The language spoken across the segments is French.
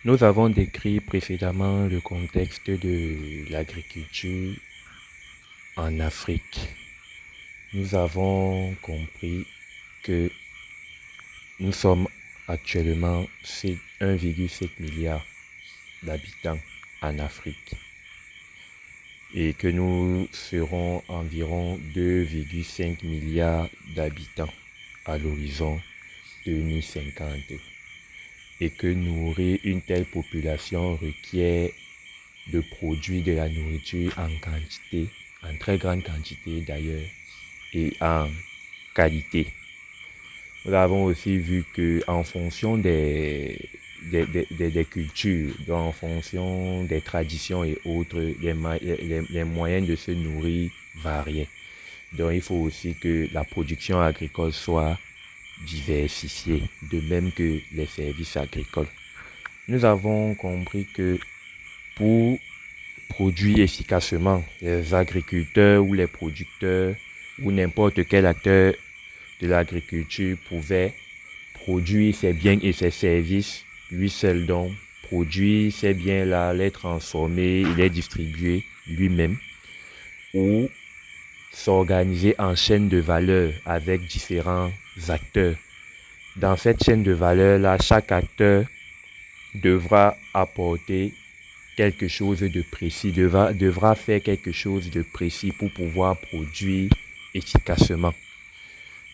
Nous avons décrit précédemment le contexte de l'agriculture en Afrique. Nous avons compris que nous sommes actuellement 1,7 milliard d'habitants en Afrique et que nous serons environ 2,5 milliards d'habitants à l'horizon 2050 et que nourrir une telle population requiert de produire de la nourriture en quantité, en très grande quantité d'ailleurs, et en qualité. Nous avons aussi vu que en fonction des cultures, donc en fonction des traditions et autres, les moyens de se nourrir variaient. Donc il faut aussi que la production agricole soit diversifiée, de même que les services agricoles. Nous avons compris que pour produire efficacement, les agriculteurs ou les producteurs ou n'importe quel acteur de l'agriculture pouvait produire ses biens et ses services, lui seul donc, produire ces biens-là, les transformer et les distribuer lui-même, ou s'organiser en chaîne de valeur avec différents acteurs. Dans cette chaîne de valeur-là, chaque acteur devra apporter quelque chose de précis, devra faire quelque chose de précis pour pouvoir produire efficacement.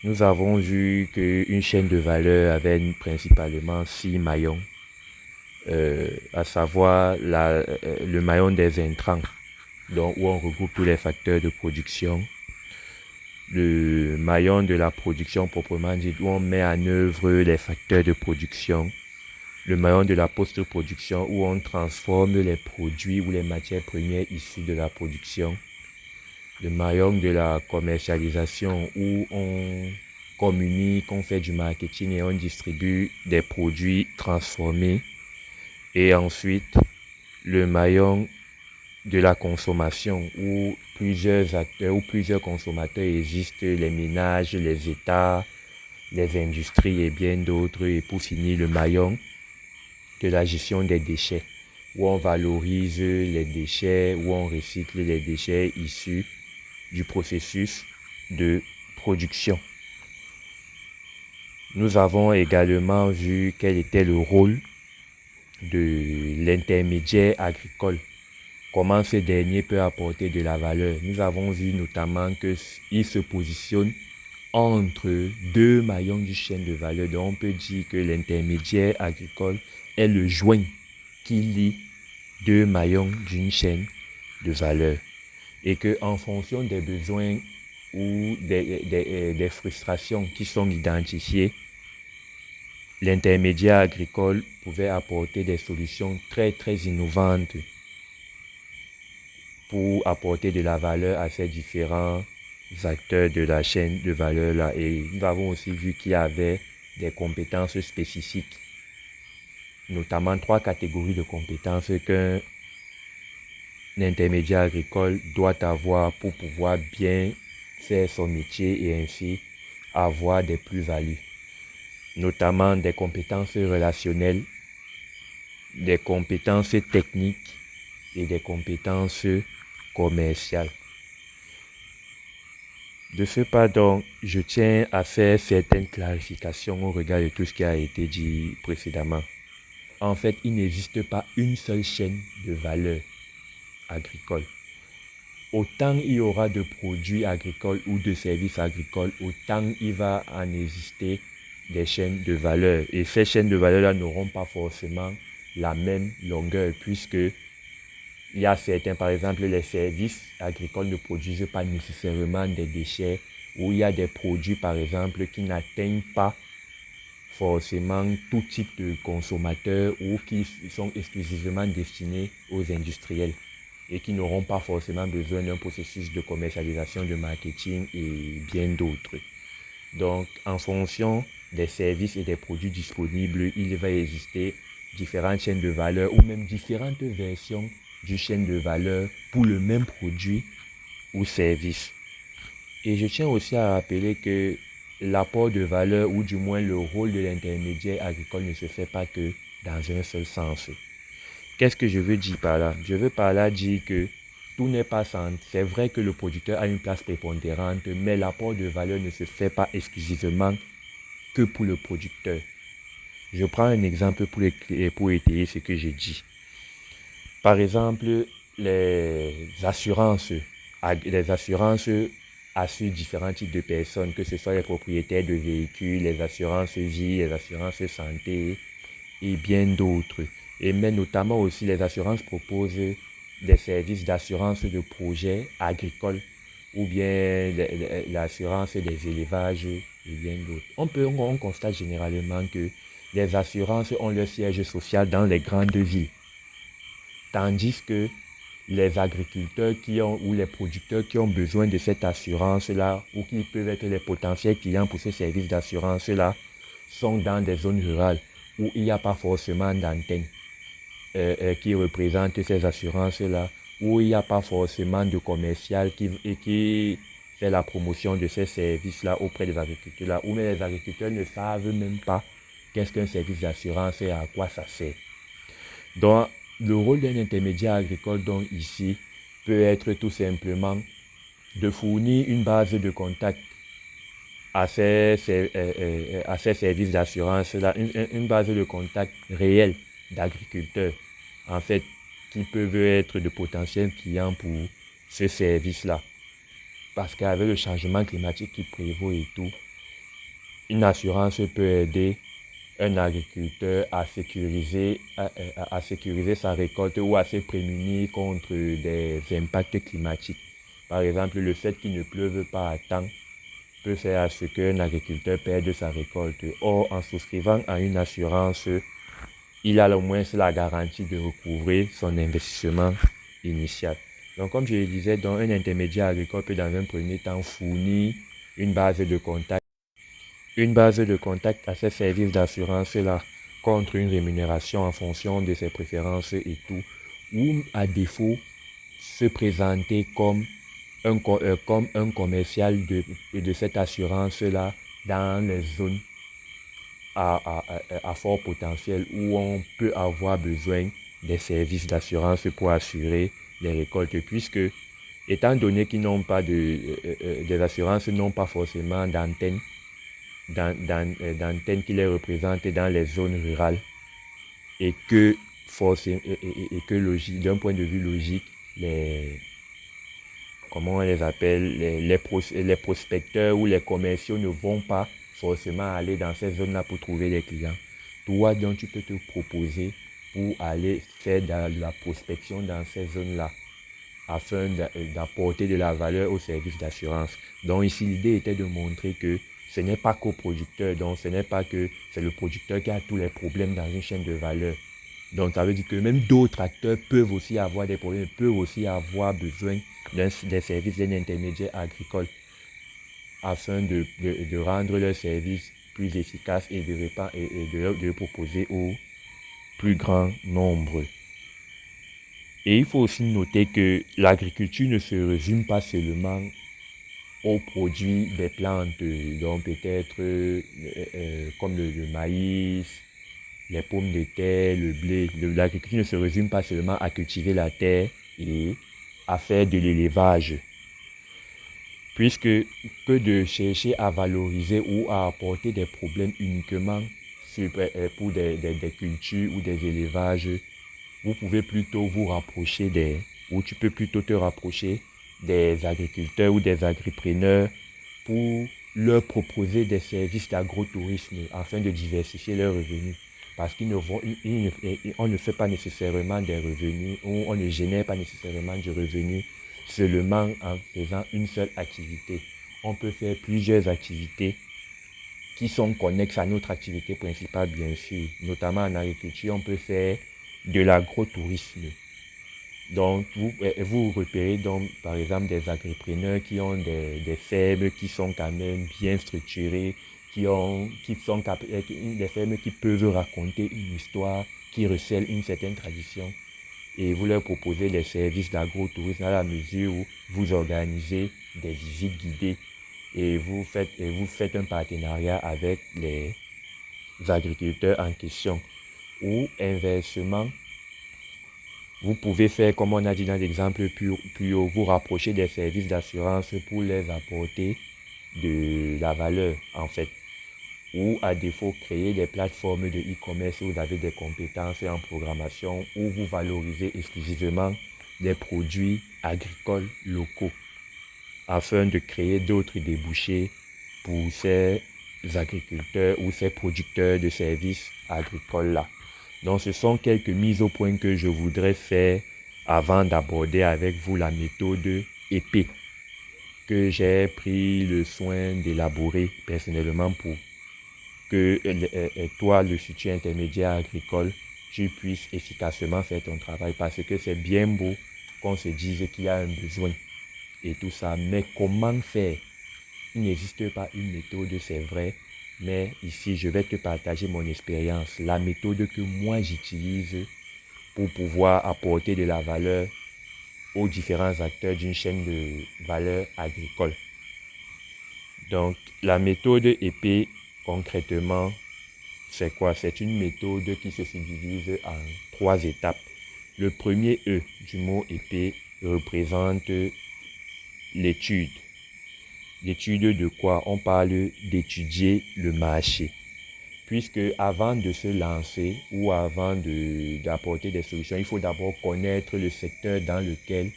Nous avons vu qu'une chaîne de valeur avait principalement 6 maillons, à savoir le maillon des intrants, donc où on regroupe tous les facteurs de production, le maillon de la production proprement dit, où on met en œuvre les facteurs de production, le maillon de la post-production, où on transforme les produits ou les matières premières issues de la production, le maillon de la commercialisation, où on communique, on fait du marketing et on distribue des produits transformés. Et ensuite, le maillon de la consommation, où plusieurs acteurs ou plusieurs consommateurs existent, les ménages, les États, les industries et bien d'autres. Et pour finir, le maillon de la gestion des déchets, où on valorise les déchets, où on recycle les déchets issus du processus de production. Nous avons également vu quel était le rôle de l'intermédiaire agricole, comment ce dernier peut apporter de la valeur. Nous avons vu notamment qu'il se positionne entre deux maillons du chaîne de valeur. Donc on peut dire que l'intermédiaire agricole est le joint qui lie deux maillons d'une chaîne de valeur. Et qu'en fonction des besoins ou des frustrations qui sont identifiées, l'intermédiaire agricole pouvait apporter des solutions très très innovantes pour apporter de la valeur à ces différents acteurs de la chaîne de valeur là. Et nous avons aussi vu qu'il y avait des compétences spécifiques, notamment 3 catégories de compétences qu'un intermédiaire agricole doit avoir pour pouvoir bien faire son métier et ainsi avoir des plus-values, notamment des compétences relationnelles, des compétences techniques et des compétences commerciales. De ce pas donc, je tiens à faire certaines clarifications au regard de tout ce qui a été dit précédemment. En fait, il n'existe pas une seule chaîne de valeur agricole. Autant il y aura de produits agricoles ou de services agricoles, autant il va en exister des chaînes de valeur. Et ces chaînes de valeur-là n'auront pas forcément la même longueur, puisque il y a certains, par exemple, les services agricoles ne produisent pas nécessairement des déchets, ou il y a des produits, par exemple, qui n'atteignent pas forcément tout type de consommateurs ou qui sont exclusivement destinés aux industriels et qui n'auront pas forcément besoin d'un processus de commercialisation, de marketing et bien d'autres. Donc, en fonction des services et des produits disponibles, il va exister différentes chaînes de valeur ou même différentes versions du chaîne de valeur pour le même produit ou service. Et je tiens aussi à rappeler que l'apport de valeur ou du moins le rôle de l'intermédiaire agricole ne se fait pas que dans un seul sens. Qu'est-ce que je veux dire par là? Je veux par là dire que tout n'est pas sans. C'est vrai que le producteur a une place prépondérante, mais l'apport de valeur ne se fait pas exclusivement que pour le producteur. Je prends un exemple pour étayer ce que j'ai dit. Par exemple, les assurances assurent différents types de personnes, que ce soit les propriétaires de véhicules, les assurances vie, les assurances santé et bien d'autres. Et mais notamment aussi, les assurances proposent des services d'assurance de projets agricoles ou bien l'assurance des élevages et bien d'autres. On constate généralement que les assurances ont leur siège social dans les grandes villes, tandis que les agriculteurs ou les producteurs qui ont besoin de cette assurance-là ou qui peuvent être les potentiels clients pour ces services d'assurance-là sont dans des zones rurales où il n'y a pas forcément d'antenne qui représente ces assurances-là, où il n'y a pas forcément de commercial qui fait la promotion de ces services-là auprès des agriculteurs-là, où les agriculteurs ne savent même pas qu'est-ce qu'un service d'assurance et à quoi ça sert. Donc, le rôle d'un intermédiaire agricole, donc ici, peut être tout simplement de fournir une base de contact à ces services d'assurance-là, une base de contact réelle d'agriculteurs, en fait, qui peuvent être de potentiels clients pour ce service-là. Parce qu'avec le changement climatique qui prévaut et tout, une assurance peut aider un agriculteur à sécuriser sa récolte ou à se prémunir contre des impacts climatiques. Par exemple, le fait qu'il ne pleuve pas à temps peut faire à ce qu'un agriculteur perde sa récolte. Or, en souscrivant à une assurance, il a au moins la garantie de recouvrer son investissement initial. Donc, comme je le disais, un intermédiaire agricole peut dans un premier temps fournir une base de contact à ces services d'assurance-là contre une rémunération en fonction de ses préférences et tout, ou à défaut, se présenter comme un commercial de cette assurance-là dans les zones à fort potentiel où on peut avoir besoin des services d'assurance pour assurer les récoltes, puisque étant donné qu'ils n'ont pas des assurances n'ont pas forcément d'antenne qui les représente dans les zones rurales et que d'un point de vue logique, comment on les appelle, les prospecteurs ou les commerciaux ne vont pas forcément aller dans ces zones-là pour trouver des clients. Toi, donc, tu peux te proposer pour aller faire de la prospection dans ces zones-là afin d'apporter de la valeur au service d'assurance. Donc ici, l'idée était de montrer que ce n'est pas qu'au producteur, donc ce n'est pas que c'est le producteur qui a tous les problèmes dans une chaîne de valeur. Donc ça veut dire que même d'autres acteurs peuvent aussi avoir des problèmes, peuvent aussi avoir besoin des services d'un intermédiaire agricole afin de rendre leurs services plus efficaces et de le proposer au plus grand nombre. Et il faut aussi noter que l'agriculture ne se résume pas seulement aux produits des plantes, donc peut-être comme le maïs, les pommes de terre, le blé. L'agriculture ne se résume pas seulement à cultiver la terre et à faire de l'élevage. Puisque que de chercher à valoriser ou à apporter des problèmes uniquement pour des cultures ou des élevages, vous pouvez plutôt vous rapprocher ou tu peux plutôt te rapprocher des agriculteurs ou des agripreneurs pour leur proposer des services d'agrotourisme afin de diversifier leurs revenus. Parce on ne fait pas nécessairement des revenus ou on ne génère pas nécessairement du revenu seulement en faisant une seule activité. On peut faire plusieurs activités qui sont connexes à notre activité principale, bien sûr. Notamment en agriculture, on peut faire de l'agrotourisme. Donc, vous repérez donc, par exemple, des agripreneurs qui ont des fermes qui sont quand même bien structurées, des fermes qui peuvent raconter une histoire, qui recèlent une certaine tradition. Et vous leur proposez des services d'agrotourisme à la mesure où vous organisez des visites guidées et vous faites un partenariat avec les agriculteurs en question. Ou inversement, vous pouvez faire, comme on a dit dans l'exemple plus haut, vous rapprocher des services d'assurance pour les apporter de la valeur, en fait. Ou à défaut, créer des plateformes de e-commerce où vous avez des compétences en programmation, où vous valorisez exclusivement des produits agricoles locaux, afin de créer d'autres débouchés pour ces agriculteurs ou ces producteurs de services agricoles-là. Donc, ce sont quelques mises au point que je voudrais faire avant d'aborder avec vous la méthode EP que j'ai pris le soin d'élaborer personnellement pour que toi, le futur intermédiaire agricole, tu puisses efficacement faire ton travail, parce que c'est bien beau qu'on se dise qu'il y a un besoin et tout ça, mais comment faire? Il n'existe pas une méthode, c'est vrai, mais ici, je vais te partager mon expérience, la méthode que moi j'utilise pour pouvoir apporter de la valeur aux différents acteurs d'une chaîne de valeur agricole. Donc, la méthode EP, concrètement, c'est quoi? C'est une méthode qui se subdivise en 3 étapes. Le premier E du mot EP représente l'étude. L'étude de quoi? On parle d'étudier le marché. Puisque avant de se lancer ou avant d'apporter des solutions, il faut d'abord connaître le secteur dans lequel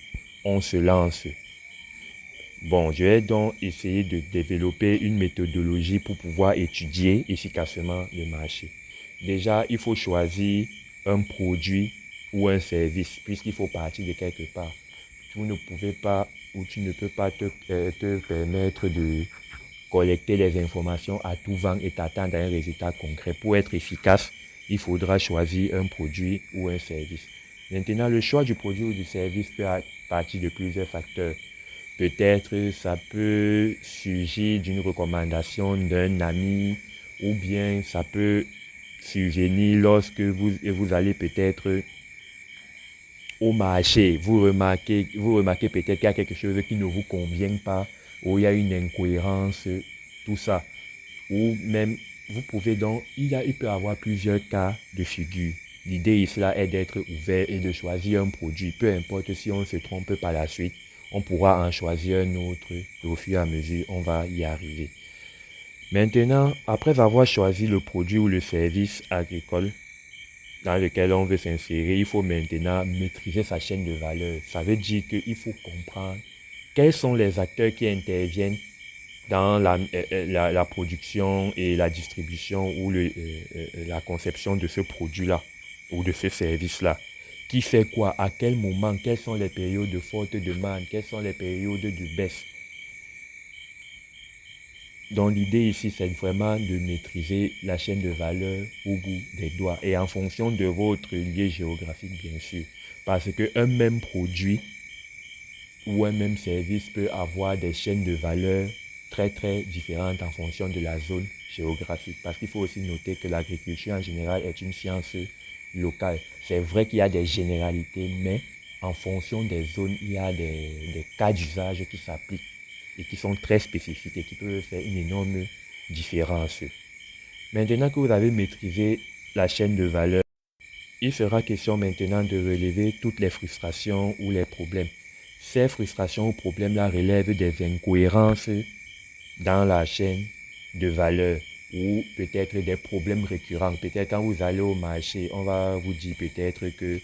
on se lance. Bon, je vais donc essayer de développer une méthodologie pour pouvoir étudier efficacement le marché. Déjà, il faut choisir un produit ou un service, puisqu'il faut partir de quelque part. Vous ne pouvez pas ou tu ne peux pas te permettre de collecter les informations à tout vent et t'attendre à un résultat concret. Pour être efficace, il faudra choisir un produit ou un service. Maintenant, le choix du produit ou du service peut partir de plusieurs facteurs. Peut-être ça peut surgir d'une recommandation d'un ami, ou bien ça peut survenir lorsque vous allez peut-être au marché, vous remarquez peut-être qu'il y a quelque chose qui ne vous convient pas, ou il y a une incohérence, tout ça. Ou même, vous pouvez donc, il peut y avoir plusieurs cas de figure. L'idée ici là est d'être ouvert et de choisir un produit. Peu importe si on se trompe par la suite, on pourra en choisir un autre. Et au fur et à mesure, on va y arriver. Maintenant, après avoir choisi le produit ou le service agricole dans lequel on veut s'insérer, il faut maintenant maîtriser sa chaîne de valeur. Ça veut dire qu'il faut comprendre quels sont les acteurs qui interviennent dans la production et la distribution ou la conception de ce produit-là ou de ce service-là. Qui fait quoi? À quel moment? Quelles sont les périodes de forte demande? Quelles sont les périodes de baisse? Donc l'idée ici, c'est vraiment de maîtriser la chaîne de valeur au bout des doigts et en fonction de votre lieu géographique, bien sûr. Parce qu'un même produit ou un même service peut avoir des chaînes de valeur très très différentes en fonction de la zone géographique. Parce qu'il faut aussi noter que l'agriculture en général est une science locale. C'est vrai qu'il y a des généralités, mais en fonction des zones, il y a des cas d'usage qui s'appliquent et qui sont très spécifiques et qui peuvent faire une énorme différence. Maintenant que vous avez maîtrisé la chaîne de valeur, il sera question maintenant de relever toutes les frustrations ou les problèmes. Ces frustrations ou problèmes-là relèvent des incohérences dans la chaîne de valeur ou peut-être des problèmes récurrents. Peut-être quand vous allez au marché, on va vous dire peut-être que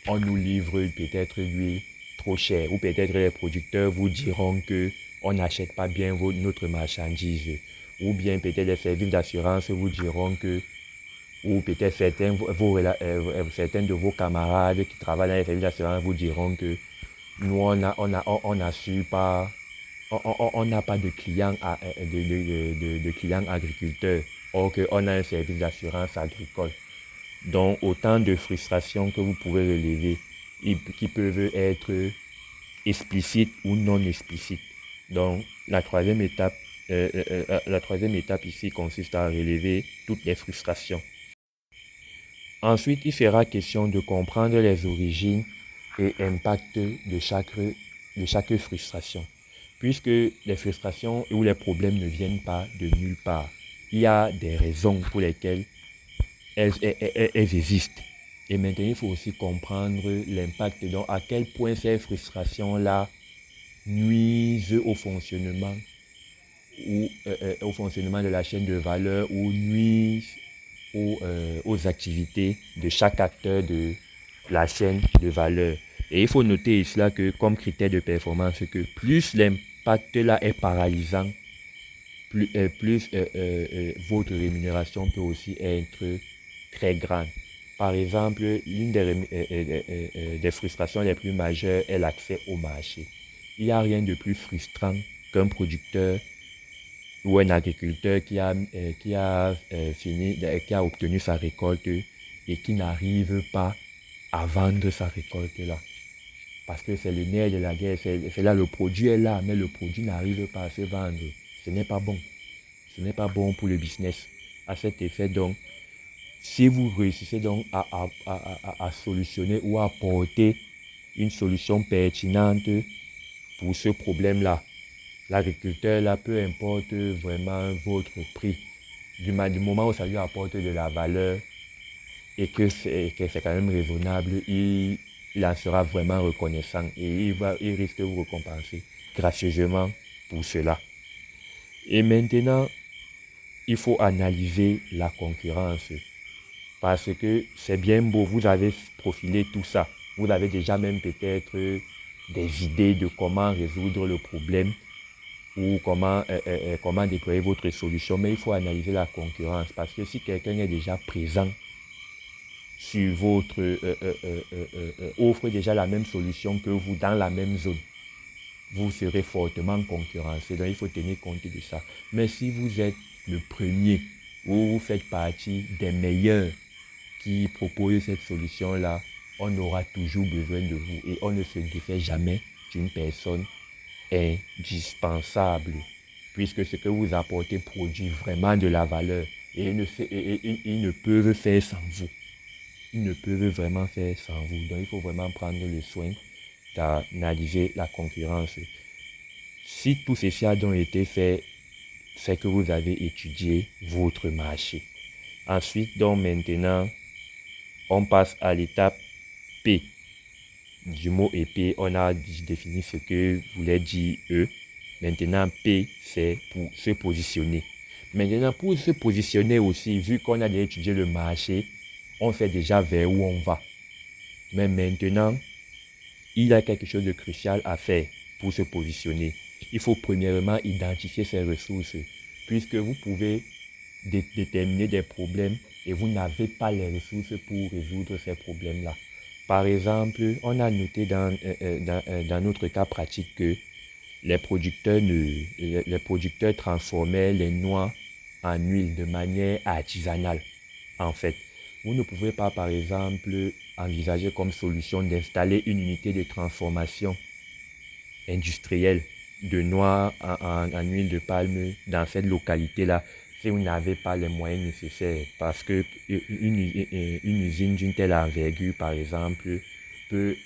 on nous livre peut-être l'huile trop cher ou peut-être les producteurs vous diront que on n'achète pas bien notre marchandise ou bien peut-être les services d'assurance vous diront que ou peut-être certains de vos camarades qui travaillent dans les services d'assurance vous diront que nous on n'assure pas, on n'a pas de clients de clients agriculteurs, or qu'on a un service d'assurance agricole. Donc autant de frustrations que vous pouvez relever qui peuvent être explicites ou non explicites. Donc la troisième étape ici consiste à relever toutes les frustrations. Ensuite, il sera question de comprendre les origines et impacts de chaque frustration. Puisque les frustrations ou les problèmes ne viennent pas de nulle part. Il y a des raisons pour lesquelles elles existent. Et maintenant, il faut aussi comprendre l'impact, donc à quel point ces frustrations-là nuisent au fonctionnement de la chaîne de valeur ou nuisent aux activités de chaque acteur de la chaîne de valeur. Et il faut noter ici là que comme critère de performance, que plus l'impact là est paralysant, plus votre rémunération peut aussi être très grande. Par exemple, l'une des frustrations les plus majeures est l'accès au marché. Il n'y a rien de plus frustrant qu'un producteur ou un agriculteur qui a obtenu sa récolte et qui n'arrive pas à vendre sa récolte là. Parce que c'est le nerf de la guerre, c'est là, le produit est là, mais le produit n'arrive pas à se vendre. Ce n'est pas bon. Ce n'est pas bon pour le business. À cet effet, donc, si vous réussissez donc à solutionner ou à apporter une solution pertinente pour ce problème-là, l'agriculteur, là, peu importe vraiment votre prix, du moment où ça lui apporte de la valeur et que c'est quand même raisonnable, il en sera vraiment reconnaissant et il risque de vous récompenser gracieusement pour cela. Et maintenant, il faut analyser la concurrence parce que c'est bien beau, vous avez profilé tout ça, vous avez déjà même peut-être des idées de comment résoudre le problème ou comment déployer votre solution, mais il faut analyser la concurrence parce que si quelqu'un est déjà présent sur votre offre déjà la même solution que vous dans la même zone, vous serez fortement concurrencé. Donc il faut tenir compte de ça. Mais si vous êtes le premier ou vous faites partie des meilleurs qui proposent cette solution-là, on aura toujours besoin de vous et on ne se défait jamais d'une personne indispensable, puisque ce que vous apportez produit vraiment de la valeur et ils ne peuvent faire sans vous. Ils ne peuvent vraiment faire sans vous. Donc, il faut vraiment prendre le soin d'analyser la concurrence. Si tout ceci a donc été fait, c'est que vous avez étudié votre marché. Ensuite, donc maintenant, on passe à l'étape P. Du mot P, on a défini ce que voulait dire E. Maintenant, P, c'est pour se positionner. Maintenant, pour se positionner aussi, vu qu'on a déjà étudié le marché, on sait déjà vers où on va. Mais maintenant, il y a quelque chose de crucial à faire pour se positionner. Il faut premièrement identifier ses ressources, puisque vous pouvez déterminer des problèmes et vous n'avez pas les ressources pour résoudre ces problèmes-là. Par exemple, on a noté dans notre cas pratique que les producteurs transformaient les noix en huile de manière artisanale. En fait, vous ne pouvez pas, par exemple, envisager comme solution d'installer une unité de transformation industrielle de noix en huile de palme dans cette localité-là si vous n'avez pas les moyens nécessaires. Parce que une usine d'une telle envergure, par exemple, peut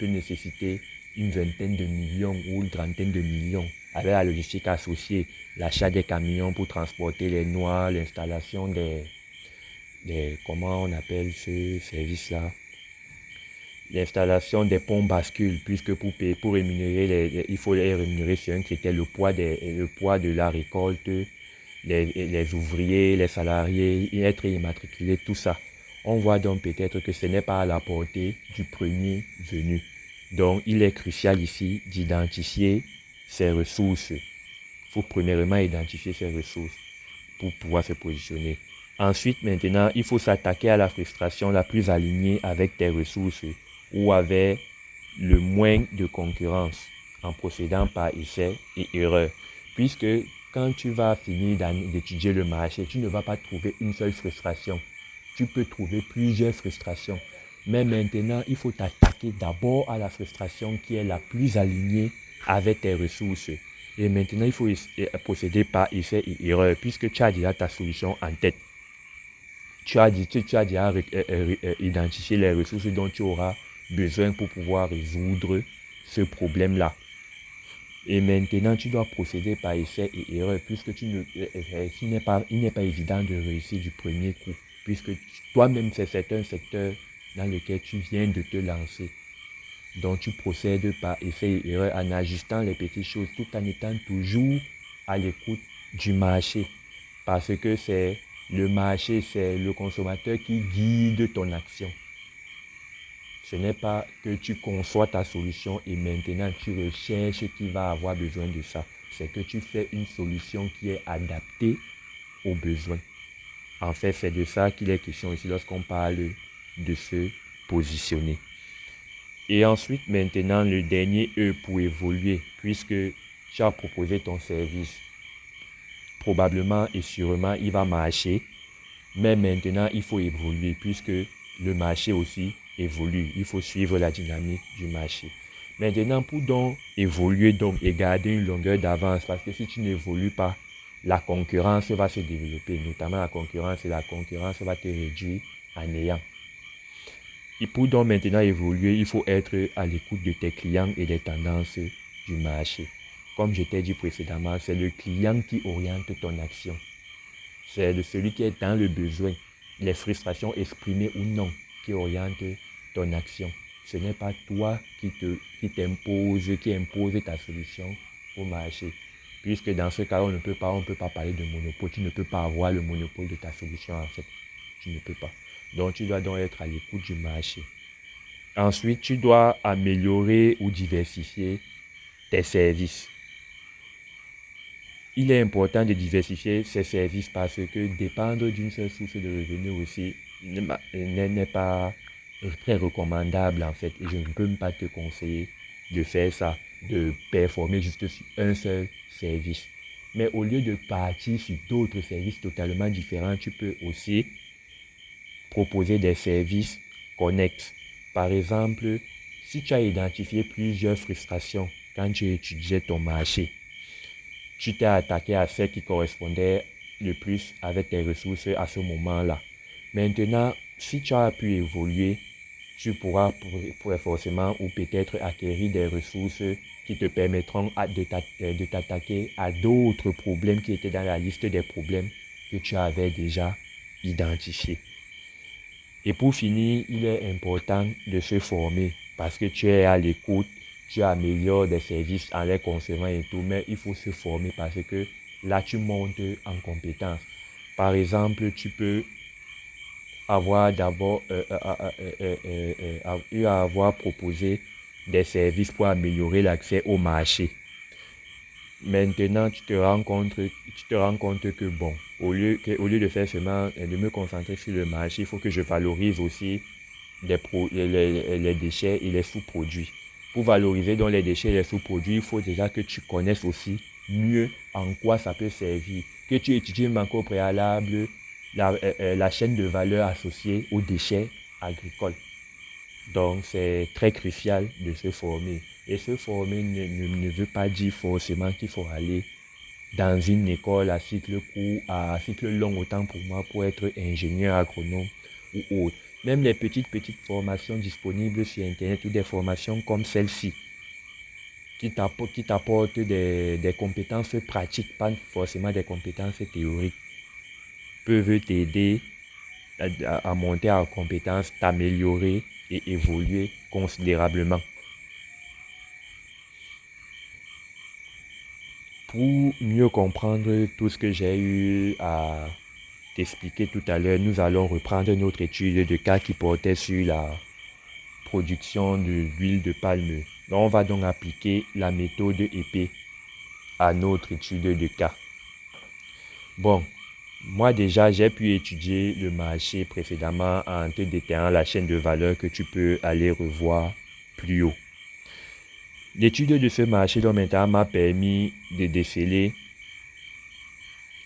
nécessiter une vingtaine de millions ou une trentaine de millions avec la logistique associée, l'achat des camions pour transporter les noix, l'installation comment on appelle ce service-là, l'installation des ponts bascules, puisque pour rémunérer, il faut les rémunérer sur un critère, le poids de la récolte, les ouvriers, les salariés, être immatriculé, tout ça. On voit donc peut-être que ce n'est pas à la portée du premier venu. Donc, il est crucial ici d'identifier ses ressources. Il faut premièrement identifier ses ressources pour pouvoir se positionner. Ensuite, maintenant, il faut s'attaquer à la frustration la plus alignée avec tes ressources ou avec le moins de concurrence en procédant par essai et erreur. Puisque quand tu vas finir d'étudier le marché, tu ne vas pas trouver une seule frustration. Tu peux trouver plusieurs frustrations. Mais maintenant, il faut t'attaquer d'abord à la frustration qui est la plus alignée avec tes ressources. Et maintenant, il faut procéder par essai et erreur puisque tu as déjà ta solution en tête. Tu as déjà identifié les ressources dont tu auras besoin pour pouvoir résoudre ce problème-là. Et maintenant, tu dois procéder par essai et erreur puisque il n'est pas évident de réussir du premier coup. puisque toi-même, c'est un secteur dans lequel tu viens de te lancer. Donc, tu procèdes par effet et erreur en ajustant les petites choses tout en étant toujours à l'écoute du marché. Parce que c'est le marché, c'est le consommateur qui guide ton action. Ce n'est pas que tu conçois ta solution et maintenant tu recherches qui va avoir besoin de ça. C'est que tu fais une solution qui est adaptée aux besoins. En fait, c'est de ça qu'il est question ici lorsqu'on parle de se positionner. Et ensuite, maintenant, le dernier E pour évoluer, puisque tu as proposé ton service, probablement et sûrement, il va marcher. Mais maintenant, il faut évoluer, puisque le marché aussi évolue. Il faut suivre la dynamique du marché. Maintenant, pour donc évoluer donc, et garder une longueur d'avance, parce que si tu n'évolues pas, la concurrence va se développer, notamment la concurrence, et la concurrence va te réduire à néant. Et pour donc maintenant évoluer, il faut être à l'écoute de tes clients et des tendances du marché. Comme je t'ai dit précédemment, c'est le client qui oriente ton action. C'est celui qui est dans le besoin, les frustrations exprimées ou non, qui oriente ton action. Ce n'est pas toi qui impose ta solution au marché. Puisque dans ce cas, on ne peut pas parler de monopole. Tu ne peux pas avoir le monopole de ta solution en fait. Tu ne peux pas. Donc, tu dois donc être à l'écoute du marché. Ensuite, tu dois améliorer ou diversifier tes services. Il est important de diversifier ses services parce que dépendre d'une seule source de revenus aussi n'est pas très recommandable en fait. Et je ne peux pas te conseiller de faire ça, de performer juste sur un seul service. Mais au lieu de partir sur d'autres services totalement différents, tu peux aussi proposer des services connexes. Par exemple, si tu as identifié plusieurs frustrations quand tu étudiais ton marché, tu t'es attaqué à celles qui correspondaient le plus avec tes ressources à ce moment-là. Maintenant, si tu as pu évoluer, tu pourras forcément ou peut-être acquérir des ressources qui te permettront de t'attaquer à d'autres problèmes qui étaient dans la liste des problèmes que tu avais déjà identifiés. Et pour finir, il est important de se former parce que tu es à l'écoute, tu améliores des services en les concevant et tout, mais il faut se former parce que là, tu montes en compétence. Par exemple, tu peux avoir d'abord avoir proposé des services pour améliorer l'accès au marché. Maintenant, tu te rends compte que bon, au lieu de faire seulement de me concentrer sur le marché, il faut que je valorise aussi les déchets et les sous-produits. Pour valoriser donc les déchets et les sous-produits, il faut déjà que tu connaisses aussi mieux en quoi ça peut servir, que tu étudies même au préalable la chaîne de valeur associée aux déchets agricoles. Donc, c'est très crucial de se former. Et se former ne veut pas dire forcément qu'il faut aller dans une école à cycle court, à cycle long, autant pour moi, pour être ingénieur agronome ou autre. Même les petites formations disponibles sur Internet ou des formations comme celle-ci, qui t'apportent des compétences pratiques, pas forcément des compétences théoriques, peuvent t'aider à monter en compétences, t'améliorer et évoluer considérablement. Pour mieux comprendre tout ce que j'ai eu à t'expliquer tout à l'heure, nous allons reprendre notre étude de cas qui portait sur la production de l'huile de palme. Donc, on va donc appliquer la méthode EP à notre étude de cas. Bon, moi déjà, j'ai pu étudier le marché précédemment en te détaillant la chaîne de valeur que tu peux aller revoir plus haut. L'étude de ce marché donc maintenant m'a permis de déceler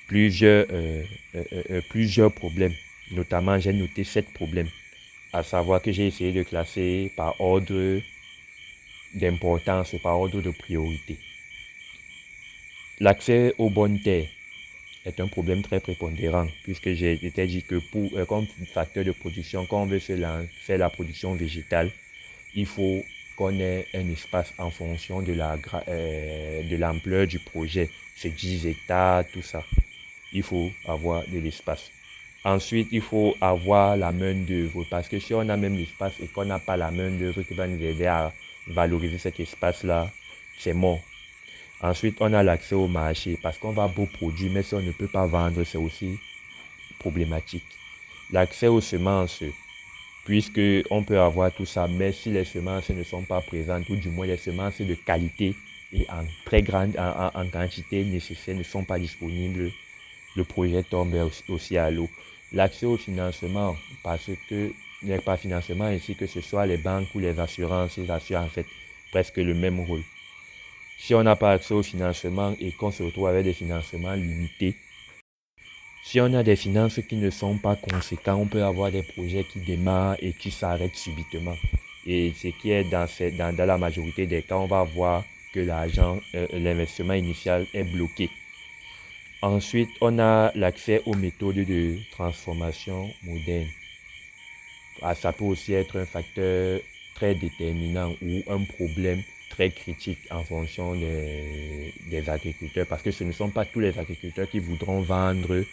plusieurs problèmes. Notamment, j'ai noté 7 problèmes, à savoir que j'ai essayé de classer par ordre d'importance, par ordre de priorité. L'accès aux bonnes terres est un problème très prépondérant, puisque j'ai dit que comme facteur de production, quand on veut faire la production végétale, il faut qu'on ait un espace en fonction de l'ampleur du projet. C'est 10 hectares, tout ça. Il faut avoir de l'espace. Ensuite, il faut avoir la main d'œuvre parce que si on a même l'espace et qu'on n'a pas la main d'œuvre qui va nous aider à valoriser cet espace-là, c'est mort. Ensuite, on a l'accès au marché parce qu'on va beau produire, mais si on ne peut pas vendre, c'est aussi problématique. L'accès aux semences, puisque on peut avoir tout ça, mais si les semences ne sont pas présentes, ou du moins les semences de qualité et en très grande en quantité nécessaire ne sont pas disponibles, le projet tombe aussi à l'eau. L'accès au financement, parce que il n'y a pas de financement ainsi que ce soit les banques ou les assurances, ils assurent en fait presque le même rôle. Si on n'a pas accès au financement et qu'on se retrouve avec des financements limités, si on a des finances qui ne sont pas conséquentes, on peut avoir des projets qui démarrent et qui s'arrêtent subitement. Et ce qui est dans la majorité des cas, on va voir que l'investissement initial est bloqué. Ensuite, on a l'accès aux méthodes de transformation modernes. Ça peut aussi être un facteur très déterminant ou un problème très critique en fonction des agriculteurs, parce que ce ne sont pas tous les agriculteurs qui voudront vendre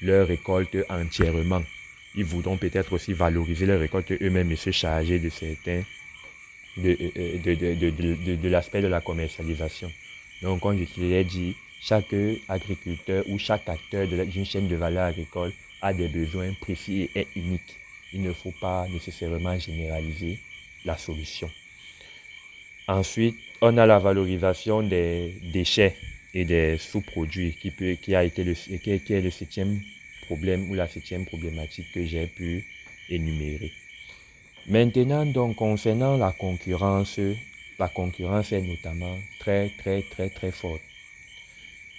leur récolte entièrement. Ils voudront peut-être aussi valoriser leur récolte eux-mêmes et se charger de certains de l'aspect de la commercialisation. Donc, comme je l'ai dit, chaque agriculteur ou chaque acteur d'une chaîne de valeur agricole a des besoins précis et est unique. Il ne faut pas nécessairement généraliser la solution. Ensuite, on a la valorisation des déchets et des sous-produits qui est le septième problème ou la septième problématique que j'ai pu énumérer. Maintenant, donc, concernant la concurrence est notamment très forte.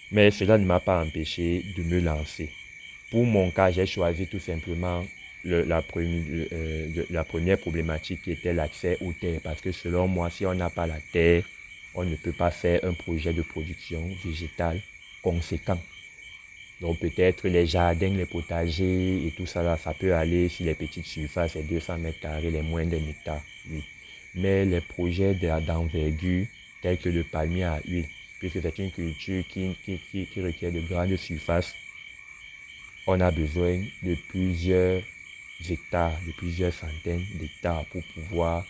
Mais cela ne m'a pas empêché de me lancer. Pour mon cas, j'ai choisi tout simplement la première problématique qui était l'accès aux terres. Parce que selon moi, si on n'a pas la terre, on ne peut pas faire un projet de production végétale conséquent. Donc peut-être les jardins, les potagers et tout ça, là, ça peut aller sur les petites surfaces, les 200 mètres carrés, les moins d'un hectare, oui. Mais les projets d'envergure, tels que le palmier à huile, puisque c'est une culture qui requiert de grandes surfaces, on a besoin de plusieurs hectares, de plusieurs centaines d'hectares pour pouvoir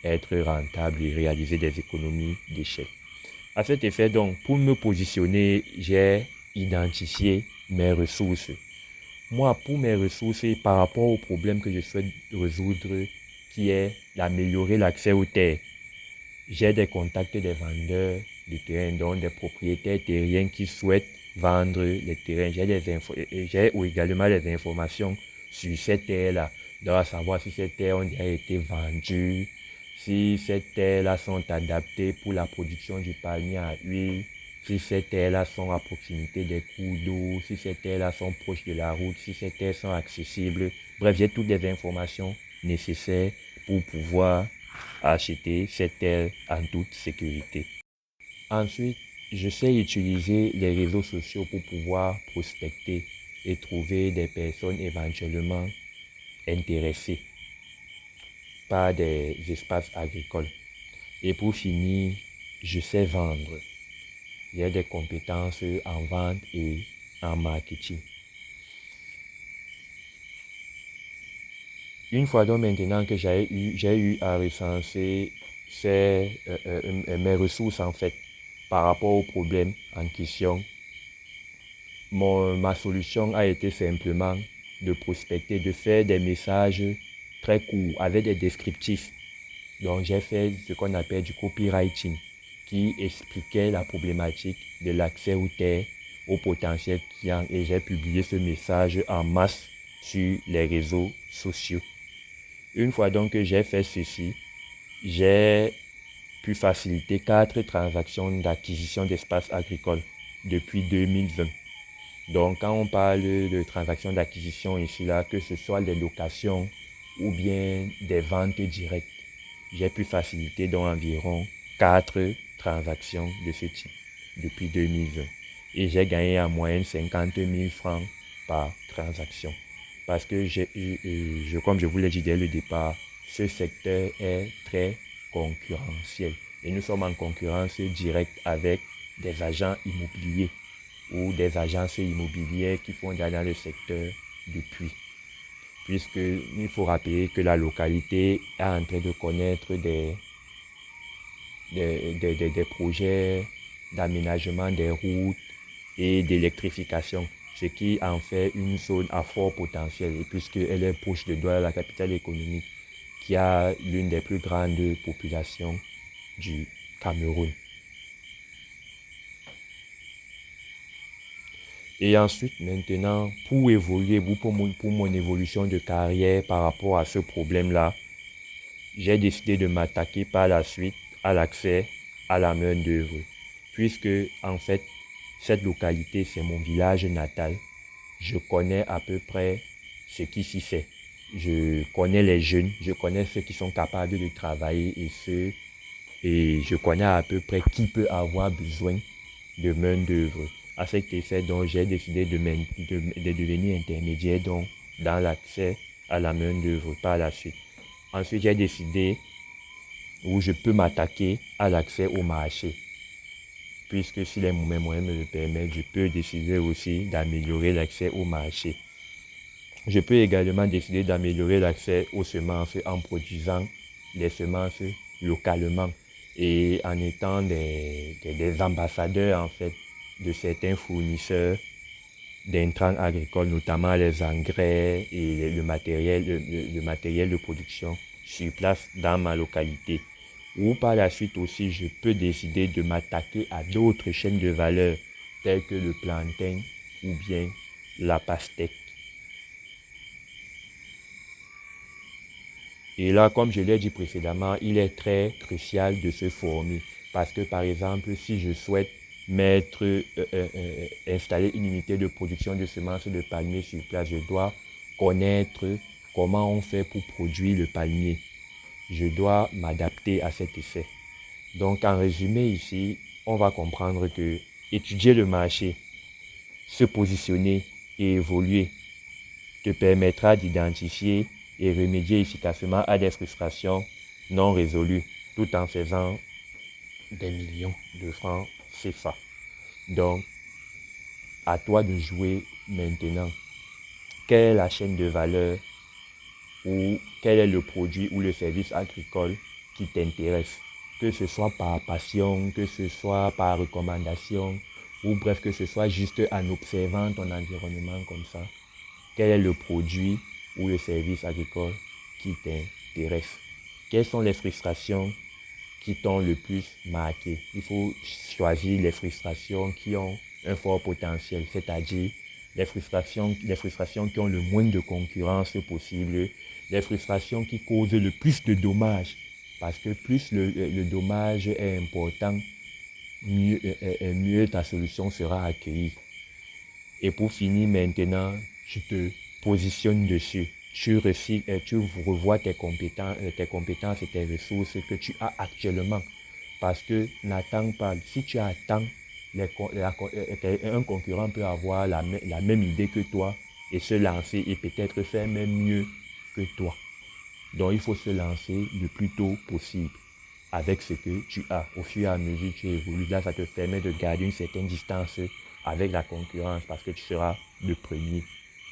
être rentable et réaliser des économies d'échelle. À cet effet, donc, pour me positionner, j'ai identifié mes ressources. Moi, pour mes ressources, par rapport au problème que je souhaite résoudre, qui est d'améliorer l'accès aux terres, j'ai des contacts des vendeurs de terrain, donc des propriétaires terriens qui souhaitent vendre les terrains. J'ai également des informations sur ces terres-là, donc savoir si ces terres ont déjà été vendues, si ces terres-là sont adaptées pour la production du palmier à huile, si ces terres-là sont à proximité des cours d'eau, si ces terres-là sont proches de la route, si ces terres sont accessibles. Bref, j'ai toutes les informations nécessaires pour pouvoir acheter ces terres en toute sécurité. Ensuite, je sais utiliser les réseaux sociaux pour pouvoir prospecter et trouver des personnes éventuellement intéressées par des espaces agricoles. Et pour finir, je sais vendre. J'ai des compétences en vente et en marketing. Une fois donc maintenant que j'ai eu à recenser mes ressources en fait par rapport au problème en question, ma solution a été simplement de prospecter, de faire des messages très courts avec des descriptifs. Donc j'ai fait ce qu'on appelle du copywriting qui expliquait la problématique de l'accès aux terres aux potentiels clients et j'ai publié ce message en masse sur les réseaux sociaux. Une fois donc que j'ai fait ceci, j'ai pu faciliter 4 transactions d'acquisition d'espaces agricoles depuis 2020. Donc, quand on parle de transactions d'acquisition ici, là, que ce soit des locations ou bien des ventes directes, j'ai pu faciliter donc environ 4 transactions de ce type depuis 2020. Et j'ai gagné en moyenne 50 000 francs par transaction. Parce que, comme je vous l'ai dit dès le départ, ce secteur est très concurrentiel. Et nous sommes en concurrence directe avec des agents immobiliers ou des agences immobilières qui font déjà dans le secteur depuis. Puisqu'il faut rappeler que la localité est en train de connaître des projets d'aménagement des routes et d'électrification, ce qui en fait une zone à fort potentiel. Et puisqu'elle est proche de Douala, la capitale économique, qui a l'une des plus grandes populations du Cameroun. Et ensuite, maintenant, pour évoluer, pour mon évolution de carrière par rapport à ce problème-là, j'ai décidé de m'attaquer par la suite à l'accès à la main-d'œuvre. Puisque, en fait, cette localité, c'est mon village natal. Je connais à peu près ce qui s'y fait. Je connais les jeunes, je connais ceux qui sont capables de travailler et je connais à peu près qui peut avoir besoin de main-d'œuvre. À cet effet, donc, j'ai décidé de devenir intermédiaire donc, dans l'accès à la main-d'œuvre par la suite. Ensuite, j'ai décidé où je peux m'attaquer à l'accès au marché. Puisque si les moyens me le permettent, je peux décider aussi d'améliorer l'accès au marché. Je peux également décider d'améliorer l'accès aux semences en produisant des semences localement et en étant des ambassadeurs en fait de certains fournisseurs d'intrants agricoles, notamment les engrais et le matériel de production sur place dans ma localité. Ou par la suite aussi, je peux décider de m'attaquer à d'autres chaînes de valeur telles que le plantain ou bien la pastèque. Et là, comme je l'ai dit précédemment, il est très crucial de se former. Parce que par exemple, si je souhaite installer une unité de production de semences de palmier sur place, je dois connaître comment on fait pour produire le palmier. Je dois m'adapter à cet effet. Donc en résumé ici, on va comprendre que étudier le marché, se positionner et évoluer te permettra d'identifier et remédier efficacement à des frustrations non résolues tout en faisant des millions de francs CFA. Donc, à toi de jouer maintenant. Quelle est la chaîne de valeur ou quel est le produit ou le service agricole qui t'intéresse? Que ce soit par passion, que ce soit par recommandation ou bref, que ce soit juste en observant ton environnement comme ça. Quel est le produit ou le service agricole qui t'intéresse? Quelles sont les frustrations qui t'ont le plus marqué? Il faut choisir les frustrations qui ont un fort potentiel, c'est-à-dire les frustrations qui ont le moins de concurrence possible, les frustrations qui causent le plus de dommages, parce que plus le dommage est important, mieux ta solution sera accueillie. Et pour finir maintenant, tu te positionnes dessus. Tu revois tes compétences et tes ressources que tu as actuellement. Parce que n'attends pas. Si tu attends, un concurrent peut avoir la même idée que toi et se lancer et peut-être faire même mieux que toi. Donc il faut se lancer le plus tôt possible avec ce que tu as. Au fur et à mesure que tu évolues, là ça te permet de garder une certaine distance avec la concurrence parce que tu seras le premier.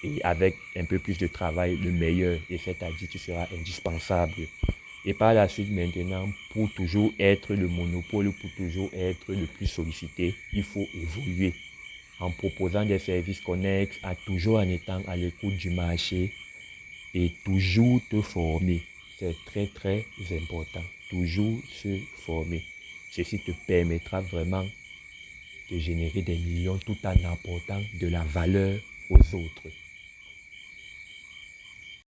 Et avec un peu plus de travail, le meilleur. Et c'est-à-dire tu seras indispensable. Et par la suite maintenant, pour toujours être le monopole, pour toujours être le plus sollicité, il faut évoluer en proposant des services connexes, toujours en étant à l'écoute du marché et toujours te former. C'est très très important. Toujours se former. Ceci te permettra vraiment de générer des millions tout en apportant de la valeur aux autres.